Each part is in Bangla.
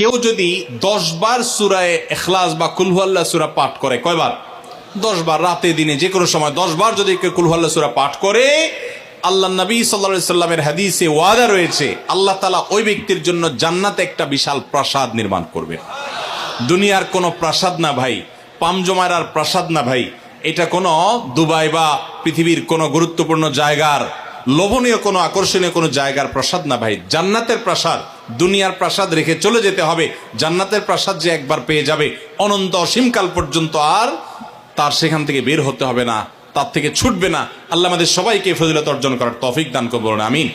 কেউ যদি 10 বার সূরা ইখলাস বা কুল হুয়াল্লাহ সূরা পাঠ করে, কয়বার? 10 বার, রাতে দিনে যে কোনো সময় 10 বার যদি কেউ কুল হুয়াল্লাহ সূরা পাঠ করে, আল্লাহ নবী সাল্লাল্লাহু আলাইহি সাল্লামের হাদিসে ওয়াদা রয়েছে আল্লাহ তাআলা ওই ব্যক্তির জন্য জান্নাতে একটা বিশাল প্রাসাদ নির্মাণ করবে। দুনিয়ার কোনো প্রাসাদ না ভাই, পামজমারার প্রাসাদ না ভাই, এটা কোনো দুবাই বা পৃথিবীর কোনো গুরুত্বপূর্ণ জায়গার লোভনীয় কোনো আকর্ষণীয় কোনো জায়গার প্রাসাদ না ভাই, জান্নাতের প্রাসাদ। দুনিয়ার প্রাসাদ রেখে চলে যেতে হবে, জান্নাতের প্রাসাদ যে একবার পেয়ে যাবে অনন্ত অসীমকাল পর্যন্ত আর তার সেখান থেকে বের হতে হবে না, তার থেকে ছুটবে না। আল্লাহ আমাদের সবাইকে ফজিলত অর্জন করার তৌফিক দান করুন, বলুন আমিন।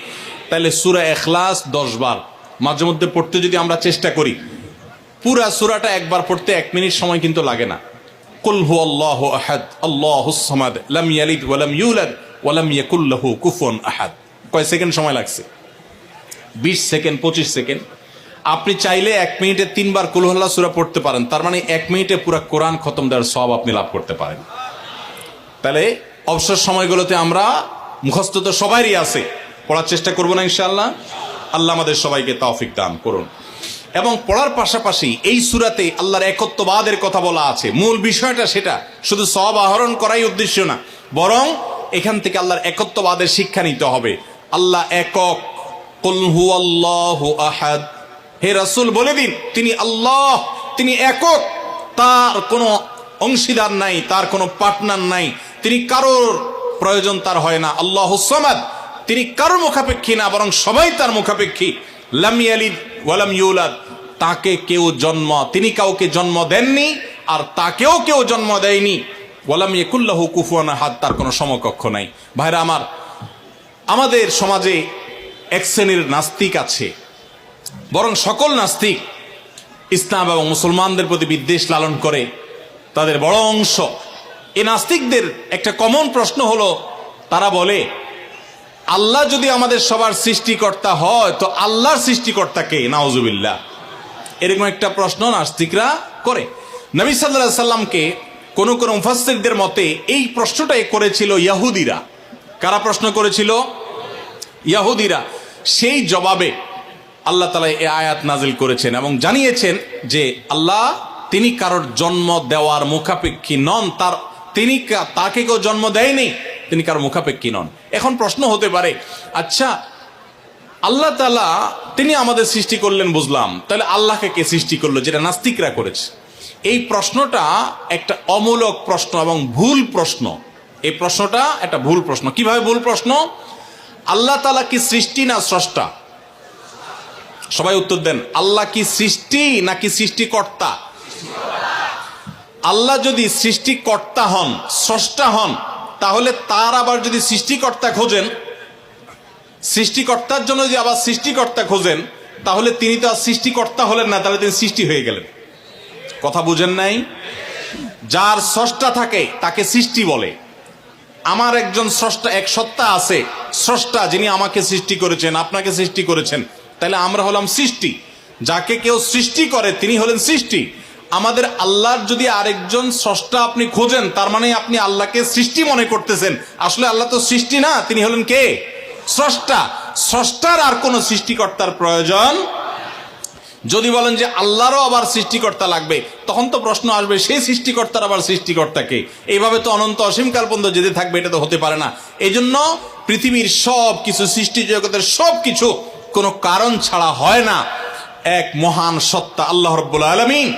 তাহলে সূরা ইখলাস 10 বার মাঝে মধ্যে পড়তে যদি আমরা চেষ্টা করি, পুরা সূরাটা একবার পড়তে 1 মিনিট সময় কিন্তু লাগে না। কুল হুয়াল্লাহু আহাদ আল্লাহুস সামাদ লাম ইয়ালিদ ওয়া লাম ইউলাদ ওয়া লাম ইয়াকুল লাহু কুফুয়ান আহাদ। কয় সেকেন্ড সময় লাগছে? 20 সেকেন্ড, 25 সেকেন্ড। আপনি চাইলে 1 মিনিটে 3 বার কুল হুয়াল্লাহ সূরা পড়তে পারেন, তার মানে 1 মিনিটে পুরো কোরআন খতম দেওয়ার সওয়াব আপনি লাভ করতে পারেন। তাহলে অবসর সময়গুলোতে আমরা মুখস্থ তো সবারই আছে, পড়ার চেষ্টা করব না ইনশাআল্লাহ। আল্লাহ আমাদের সবাইকে তৌফিক দান করুন। এবং পড়ার পাশাপাশি এই সূরাতে আল্লাহর একত্ববাদের কথা বলা আছে, মূল বিষয়টা সেটা, শুধু সওয়াব আহরণ করাই উদ্দেশ্য না, বরং এখান থেকে আল্লাহর একত্ববাদের শিক্ষা নিতে হবে। আল্লাহ একক, কুল হুয়াল্লাহু আহাদ, হে রাসূল বলে দিন তিনি আল্লাহ, তিনি একক, তার কোনো অংশীদার নাই, তার কোনো পার্টনার নাই, তিনি কারোর প্রয়োজন তার হয় না। আল্লাহুস সামাদ, তিনি কারোর মুখাপেক্ষী না, বরং সবাই তার মুখাপেক্ষী। লাম ইয়ালিদ ওয়া লাম ইউলাদ, তাকে কেউ তিনি কাউকে জন্ম দেননি আর তাকেও কেউ জন্ম দেয়নি। ওয়া লাম ইয়াকুল লাহু কুফুয়ান আহাদ, তার কোনো সমকক্ষ নাই। ভাইরা আমার, আমাদের সমাজে এক শ্রেণীর নাস্তিক আছে, বরং সকল নাস্তিক ইসলাম এবং মুসলমানদের প্রতি বিদ্বেষ লালন করে, তাদের বড় অংশ। এই নাস্তিকদের একটা কমন প্রশ্ন হলো, তারা বলে আল্লাহ যদি আমাদের সবার সৃষ্টিকর্তা হয় তো আল্লাহর সৃষ্টিকর্তা কে? নাউজুবিল্লাহ। এরকম একটা প্রশ্ন নাস্তিকরা করে। নবী সাল্লাল্লাহু আলাইহি সাল্লামকে কোন কোন মুফাসসিরদের মতে এই প্রশ্নটাই করেছিল ইহুদিরা। কারা প্রশ্ন করেছিল? ইহুদিরা। সেই জবাবে আল্লাহ তাআলা এই আয়াত নাজিল করেছেন এবং জানিয়েছেন যে আল্লাহ তিনি কারোর জন্ম দেওয়ার মুখাপেক্ষী নন, তাকে কেউ জন্ম দেয়নি, তিনি কারোর মুখাপেক্ষী নন। এখন প্রশ্ন হতে পারে, আচ্ছা আল্লাহ তাআলা তিনি আমাদের সৃষ্টি করলেন বুঝলাম, তাহলে আল্লাহকে কে সৃষ্টি করলো, যেটা নাস্তিকরা করেছে? এই প্রশ্নটা একটা অমূলক প্রশ্ন এবং ভুল প্রশ্ন। এই প্রশ্নটা একটা ভুল প্রশ্ন। কিভাবে ভুল প্রশ্ন? আল্লাহ তাআলা কি সৃষ্টি না স্রষ্টা? সবাই উত্তর দেন। আল্লাহ কি সৃষ্টি নাকি সৃষ্টিকর্তা? আল্লাহ যদি সৃষ্টিকর্তা হন, স্রষ্টা হন, তাহলে তার আবার যদি সৃষ্টিকর্তা খোঁজেন, সৃষ্টিকর্তার জন্য যদি আবার সৃষ্টিকর্তা খোঁজেন, তাহলে তিনি তো আর সৃষ্টিকর্তা হলেন না, তাহলে তিনি সৃষ্টি হয়ে গেলেন। কথা বুঝেন নাই? যার স্রষ্টা থাকে তাকে সৃষ্টি বলে। আমার একজন স্রষ্টা, এক সত্তা আছে, স্রষ্টা, যিনি আমাকে সৃষ্টি করেছেন, আপনাকে সৃষ্টি করেছেন, তাহলে আমরা হলাম সৃষ্টি। যাকে কেউ সৃষ্টি করে তিনি হলেন সৃষ্টি। আমাদের আল্লাহর যদি আরেকজন স্রষ্টা আপনি খোঁজেন, তার মানে আপনি আল্লাহকে সৃষ্টি মনে করতেছেন। আসলে আল্লাহ তো সৃষ্টি না, তিনি হলেন কে? স্রষ্টা। স্রষ্টার আর কোন সৃষ্টিকর্তার প্রয়োজন। যদি বলেন যে আল্লাহরও আবার সৃষ্টিকর্তা লাগবে, তখন তো প্রশ্ন আসবে সেই সৃষ্টিকর্তার আবার সৃষ্টিকর্তাকে। এইভাবে তো অনন্ত অসীমকাল পর্যন্ত যেতে থাকবে, এটা তো হতে পারে না। এই জন্য পৃথিবীর সব কিছু, সৃষ্টি জগতের সব কিছু কোনো কারণ ছাড়া হয় না। এক মহান সত্তা আল্লাহ রাব্বুল আলামিন,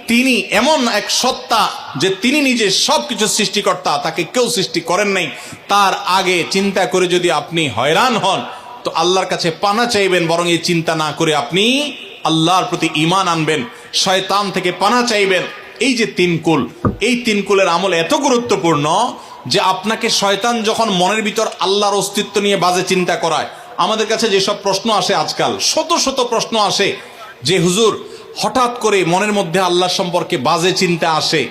তিনি এমন এক সত্তা যে তিনি নিজে সবকিছু সৃষ্টিকর্তা, তাকে কেউ সৃষ্টি করেন নাই। তার আগে চিন্তা করে যদি আপনি হয়রান হন তো আল্লাহর কাছে পানা চাইবেন, বরং এই চিন্তা না করে আপনি আল্লাহর প্রতি ঈমান আনবেন, শয়তান থেকে পানা চাইবেন। এই যে 3 কুল, এই 3 কুলের আমল এত গুরুত্বপূর্ণ যে আপনাকে শয়তান যখন মনের ভিতর আল্লাহর অস্তিত্ব নিয়ে বাজে চিন্তা করায়, আমাদের কাছে যেসব প্রশ্ন আসে আজকাল, শত শত প্রশ্ন আসে যে হুজুর হঠাৎ করে মনের মধ্যে আল্লাহ সম্পর্কে বাজে চিন্তা আসে,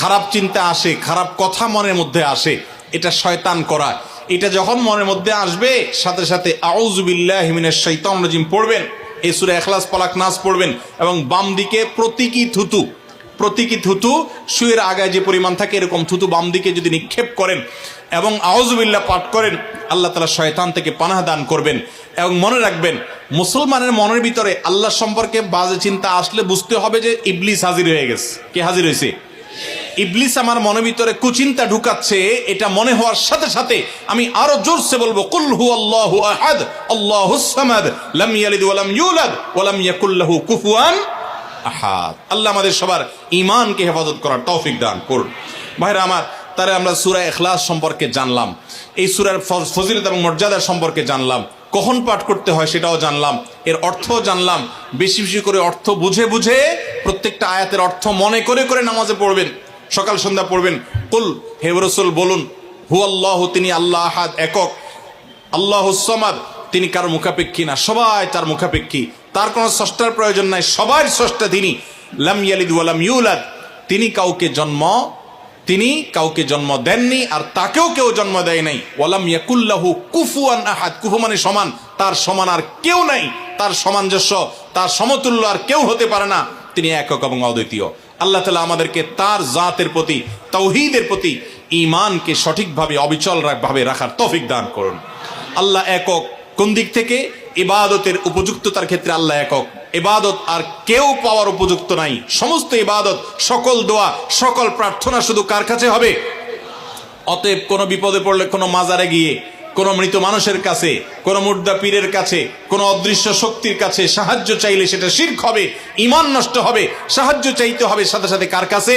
খারাপ চিন্তা আসে, খারাপ কথা মনের মধ্যে আসে, এটা শয়তান করায়। এটা যখন মনের মধ্যে আসবে, সাথে সাথে আউযু বিল্লাহি মিনাশ শাইতানির রাজিম পড়বেন, এই সূরা ইখলাস, ফালাক, নাস পড়বেন এবং বাম দিকে প্রতীকী থুতু শুয়ের আগায় যে পরিমাণ থাকে এরকম থুতু বাম দিকে যদি নিক্ষেপ করেন, এবং আউযুবিল্লাহ পাঠ করেন, আল্লাহ তাআলা শয়তান থেকে পানাহ দান করবেন। এবং মনে রাখবেন, মুসলমানের মনের ভিতরে আল্লাহ সম্পর্কে বাজে চিন্তা আসলে বুঝতে হবে যে ইবলিস হাজির হয়ে গেছে। কে হাজির হয়েছে? ইবলিস আমার মনের ভিতরে কুচিন্তা ঢুকাচ্ছে। এটা মনে হওয়ার সাথে সাথে আমি আরো জোরসে বলবো, কুল হুয়াল্লাহু আহাদ আল্লাহুস সামাদ লাম ইয়ালিদ ওয়া লাম ইউলাদ ওয়া লাম ইয়াকুল লাহু কুফুয়ান আহাদ। আল্লাহ আমাদের সবার ঈমানকে হেফাজত করার তৌফিক দান করুন। ভাইরা আমার, তারে আমরা সূরা ইখলাস সম্পর্কে জানলাম, এই সূরার ফজিলত এবং মর্যাদা সম্পর্কে জানলাম, কখন পাঠ করতে হয় সেটাও জানলাম, এর অর্থও জানলাম। বেশি বেশি করে অর্থ বুঝে বুঝে প্রত্যেকটা আয়াতের অর্থ মনে করে করে নামাজে পড়বেন, সকাল সন্ধ্যা পড়বেন। কুল, হে রাসূল বলুন, হুয়াল্লাহু, তিনি আল্লাহ আহাদ, একক, আল্লাহুস সামাদ, তিনি কারো মুখাপেক্ষী না, সবাই তার মুখাপেক্ষী, তার কোনো স্রষ্টার প্রয়োজন নাই, সবার স্রষ্টা তিনি। লাম ইয়ালিদ ওয়া লাম ইউলাদ, তিনি কাউকে জন্ম দেননি আর তাকেও কেউ জন্ম দেয় নাই। ওয়ালাম ইয়াকুল লাহু কুফুয়ান আহাদ, কুফু মানে সমান, তার সমান আর কেউ নাই, তার সামঞ্জস্য, তার সমতুল্য আর কেউ হতে পারে না। তিনি একক এবং অদ্বিতীয়। আল্লাহ তাআলা আমাদেরকে তার জাতের প্রতি, তাওহীদের প্রতি ঈমানকে সঠিকভাবে অবিচল ভাবে রাখার তৌফিক দান করুন। আল্লাহ একক কোন দিক থেকে? ইবাদতের উপযুক্ততার ক্ষেত্রে আল্লাহ একক। ইবাদত আর কেউ পাওয়ার উপযুক্ত নাই। সমস্ত ইবাদত, সকল দোয়া, সকল প্রার্থনা শুধু কার কাছে হবে? অতএব কোনো বিপদে পড়লে কোনো মাজারে গিয়ে, কোনো মৃত মানুষের কাছে, কোনো মুর্দা পীরের কাছে, কোনো অদৃশ্য শক্তির কাছে সাহায্য চাইলে সেটা শিরক হবে, ঈমান নষ্ট হবে। সাহায্য চাইতে হবে সাথে সাথে কার কাছে?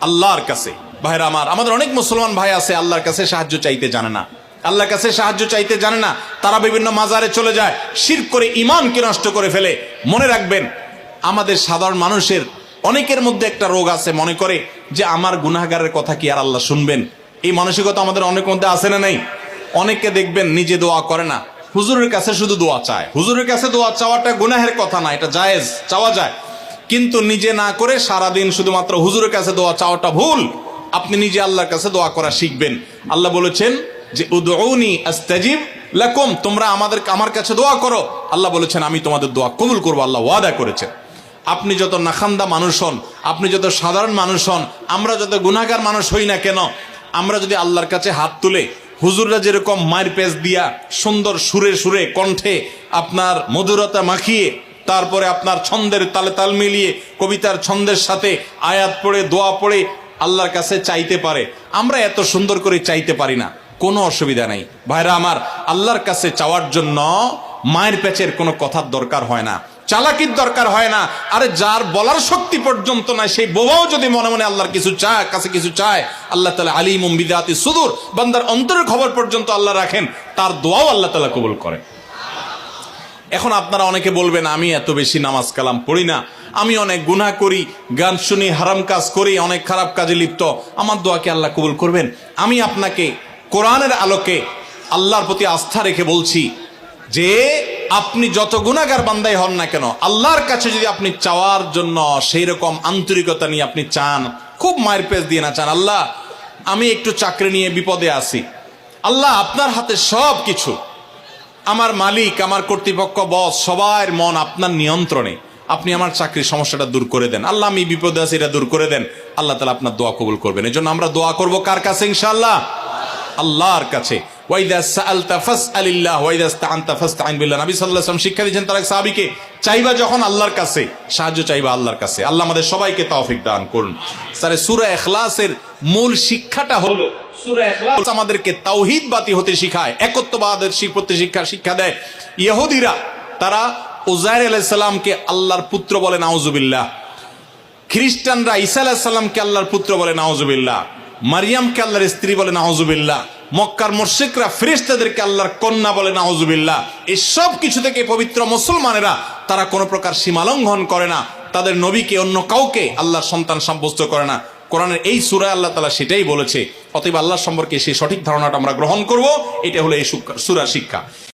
আল্লাহর কাছে। ভাইরা আমার, আমাদের অনেক মুসলমান ভাই আছে আল্লাহর কাছে সাহায্য চাইতে জানে না, আল্লাহর কাছে সাহায্য চাইতে জানে না, তারা বিভিন্ন মাজারে চলে যায়, শিরক করে ঈমানকে নষ্ট করে ফেলে। মনে রাখবেন, আমাদের সাধারণ মানুষের অনেকের মধ্যে একটা রোগ আছে, মনে করে যে আমার গুনাহগারের কথা কি আর আল্লাহ শুনবেন? এই মানসিকতা আমাদের অনেক মধ্যে আছে না নাই? অনেকে দেখবেন নিজে দোয়া করে না, হুজুরের কাছে শুধু দোয়া চায়। হুজুরের কাছে দোয়া চাওয়াটা গুনাহের কথা না, এটা জায়েজ, চাওয়া যায়, কিন্তু নিজে না করে সারাদিন শুধুমাত্র হুজুরের কাছে দোয়া চাওয়াটা ভুল। আপনি নিজে আল্লাহর কাছে দোয়া করা শিখবেন। আল্লাহ বলেছেন যে উদউনি আস্তাজিব লাকুম, তোমরা আমার কাছে দোয়া করো। আল্লাহ বলেছেন আমি তোমাদের দোয়া কবুল করবো, আল্লাহ ওয়াদা করেছেন। আপনি যত নাখান্দা মানুষ হন, আপনি যত সাধারণ মানুষ হন, আমরা যত গুনাহগার মানুষ হই না কেন, আমরা যদি আল্লাহর কাছে হাত তুলে, হুজুররা যেরকম মায়ের পেজ দিয়া সুন্দর সুরে সুরে কণ্ঠে আপনার মধুরতা মাখিয়ে, তারপরে আপনার ছন্দের তালে তাল মিলিয়ে কবিতার ছন্দের সাথে আয়াত পড়ে দোয়া পড়ে আল্লাহর কাছে চাইতে পারে, আমরা এত সুন্দর করে চাইতে পারি না, কোনো অসুবিধা নাই। ভাইরা আমার, আল্লাহর কাছে চাওয়ার জন্য মায়ের পেচের কোনো কথার দরকার হয় না, চালাকির দরকার হয় না। আরে যার বলার শক্তি পর্যন্ত নাই, সেই বোবাও যদি মনে মনে আল্লাহর কিছু চায়, কাছে কিছু চায়, আল্লাহ তাআলা আলিমুম বিযাতি সুদূর, বান্দার অন্তরের খবর পর্যন্ত আল্লাহ রাখেন, তার দোয়াও আল্লাহ তাআলা কবুল করেন। এখন আপনারা অনেকে বলবেন, আমি এত বেশি নামাজ কালাম পড়ি না, আমি অনেক গুনাহ করি, গান শুনি, হারাম কাজ করি, অনেক খারাপ কাজে লিপ্ত, আমার দোয়াকে আল্লাহ কবুল করবেন? আমি আপনাকে কোরআনের আলোকে আল্লাহর প্রতি আস্থা রেখে বলছি যে আপনি যত গুনাহগার বান্দাই হন না কেন, আল্লাহর কাছে যদি আপনি চাওয়ার জন্য সেই রকম আন্তরিকতা নিয়ে আপনি চান, খুব মায়ের পেজ দিয়ে না চান, আল্লাহ আমি একটু চাকরি নিয়ে বিপদে আছি, আল্লাহ আপনার হাতে সব কিছু, আমার মালিক, আমার কর্তৃপক্ষ, বস, সবার মন আপনার নিয়ন্ত্রণে, আপনি আমার চাকরির সমস্যাটা দূর করে দেন, আল্লাহ আমি বিপদে আছি, এটা দূর করে দেন, আল্লাহ তাআলা আপনার দোয়া কবুল করবেন। এজন্য আমরা দোয়া করব কার কাছে? ইনশাআল্লাহ আল্লাহর কাছে। ওয়াইদা সাআলতা ফাসআলিল্লাহ ওয়াইদা ইসতাআনতা ফাসতাইন বিল্লাহ। নবী সাল্লাল্লাহু আলাইহি ওয়াসাল্লাম শিক্ষা দিয়েছেন তার এক সাহাবীকে, চাইবা যখন আল্লাহর কাছে, সাহায্য চাইবা আল্লাহর কাছে। আল্লাহ আমাদের সবাইকে তৌফিক দান করুন। স্যার, সূরা ইখলাসের মূল শিক্ষাটা হলো, সূরা ইখলাস আমাদেরকে তাওহীদবাদী হতে শিখায়, একত্ববাদের শিক্ষা দেয়। ইহুদিরা তারা উযায়ের আলাইহিস সালামকে আল্লাহর পুত্র বলে, নাউজুবিল্লাহ। খ্রিস্টানরা ঈসা আলাইহিস সালামকে আল্লাহর পুত্র বলে, নাউজুবিল্লাহ। মারিয়ামকে আল্লাহর স্ত্রী বলে, নাউজুবিল্লাহ। মক্কার মুশরিকরা ফেরেশতাদেরকে আল্লাহর কন্যা বলে, নাউজুবিল্লাহ। এই সব কিছু থেকে পবিত্র মুসলমানেরা তারা কোনো প্রকার সীমালঙ্ঘন করে না, তাদের নবীকে অন্য কাউকে আল্লাহর সন্তান সাব্যস্ত করে না। কোরআনের এই সূরায় আল্লাহ তাআলা সেটাই বলেছে। অতএব আল্লাহ সম্পর্কে সেই সঠিক ধারণাটা আমরা গ্রহণ করব, এটা হলো এই সূরার শিক্ষা।